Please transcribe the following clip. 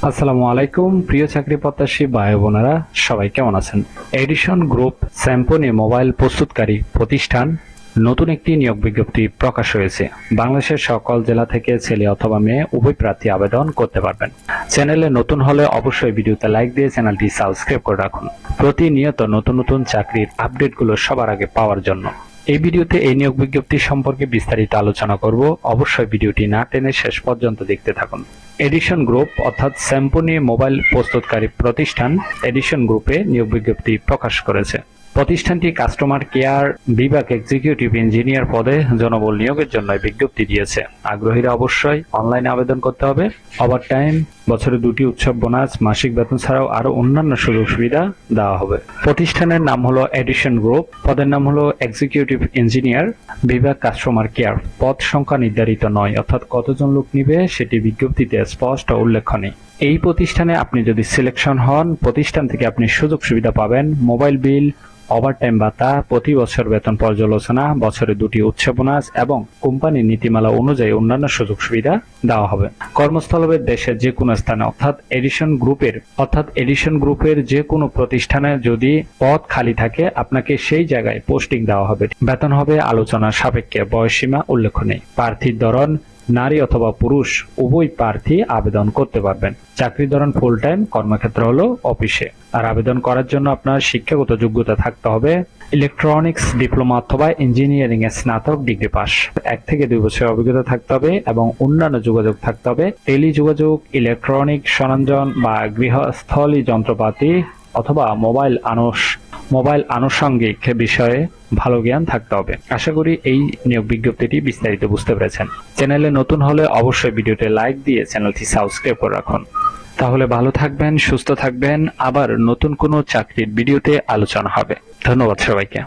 আসসালামু আলাইকুম প্রিয় চাকরি প্রত্যাশী ভাই বোনেরা, সবাই কেমন আছেন? এডিশন গ্রুপ স্যাম্পনি মোবাইল প্রস্তুতকারী প্রতিষ্ঠান নতুন একটি নিয়োগ বিজ্ঞপ্তি প্রকাশ হয়েছে। বাংলাদেশের সকল জেলা থেকে ছেলে অথবা মেয়ে উভয় প্রার্থী আবেদন করতে পারবেন। চ্যানেলে নতুন হলে অবশ্যই ভিডিওতে লাইক দিয়ে চ্যানেলটি সাবস্ক্রাইব করে রাখুন প্রতিনিয়ত নতুন নতুন চাকরির আপডেটগুলো সবার আগে পাওয়ার জন্য। এই ভিডিওতে এই নিয়োগ বিজ্ঞপ্তি সম্পর্কে বিস্তারিত আলোচনা করব, অবশ্যই ভিডিওটি না টেনে শেষ পর্যন্ত দেখতে থাকুন। এডিশন গ্রুপ অর্থাৎ স্যাম্পনি মোবাইল প্রস্তুতকারী প্রতিষ্ঠান এডিশন গ্রুপে নিয়োগ বিজ্ঞপ্তি প্রকাশ করেছে। প্রতিষ্ঠানটি কাস্টমার কেয়ার বিভাগ এক্সিকিউটিভ ইঞ্জিনিয়ার পদে জনবল নিয়োগের জন্য বিজ্ঞপ্তি দিয়েছে। আগ্রহীরা অবশ্যই অনলাইনে আবেদন করতে হবে। ওভারটাইম, বছরে 2টি উৎসব বোনাস, মাসিক বেতন ছাড়াও আরো অন্যান্য সুযোগ সুবিধা দেওয়া হবে। প্রতিষ্ঠানের নাম হলো এডিশন গ্রুপ, পদের নাম হলো এক্সিকিউটিভ ইঞ্জিনিয়ার বিভাগ কাস্টমার কেয়ার। পদ সংখ্যা নির্ধারিত নয়, অর্থাৎ কতজন লোক নিবে সেটি বিজ্ঞপ্তিতে স্পষ্ট উল্লেখ নেই। এই প্রতিষ্ঠানে আপনি যদি সিলেকশন হন, প্রতিষ্ঠান থেকে আপনি সুযোগ সুবিধা পাবেন, মোবাইল বিল, ওভারটাইম ভাতা, প্রতি বছর বেতন পর্যালোচনা, বছরে 2টি উৎসব বোনাস এবং কোম্পানির নীতিমালা অনুযায়ী অন্যান্য সুযোগ সুবিধা দেওয়া হবে। কর্মস্থল হবে দেশের যে কোনো স্থানে, অর্থাৎ এডিশন গ্রুপের যে কোনো প্রতিষ্ঠানে যদি পদ খালি থাকে আপনাকে সেই জায়গায় পোস্টিং দেওয়া হবে। বেতন হবে আলোচনা সাপেক্ষে, বয়সসীমা উল্লেখ নেই। প্রার্থীর ধরন নারী অথবা পুরুষ উভয় প্রার্থী আবেদন করতে পারবেন। চাকরির ধরন ফুল টাইম, কর্মক্ষেত্র হলো অফিসে। আর আবেদন করার জন্য আপনার শিক্ষাগত যোগ্যতা থাকতে হবে ইলেকট্রনিক্স ডিপ্লোমা অথবা ইঞ্জিনিয়ারিং এর স্নাতক ডিগ্রি পাস, 1 থেকে 2 বছরের অভিজ্ঞতা থাকতে হবে এবং অন্যান্য যোগাযোগ থাকতে হবে টেলি যোগাযোগ, ইলেকট্রনিক সরঞ্জাম বা গৃহস্থলী যন্ত্রপাতি অথবা মোবাইল আনুষঙ্গিক বিষয়ে ভালো জ্ঞান থাকতে হবে। আশা করি এই নিয়োগ বিজ্ঞপ্তিটি বিস্তারিত বুঝতে পেরেছেন। চ্যানেলে নতুন হলে অবশ্যই ভিডিওতে লাইক দিয়ে চ্যানেলটি সাবস্ক্রাইব করে রাখুন। তাহলে ভালো থাকবেন, সুস্থ থাকবেন। আবার নতুন কোনো চাকরির ভিডিওতে আলোচনা হবে। ধন্যবাদ সবাইকে।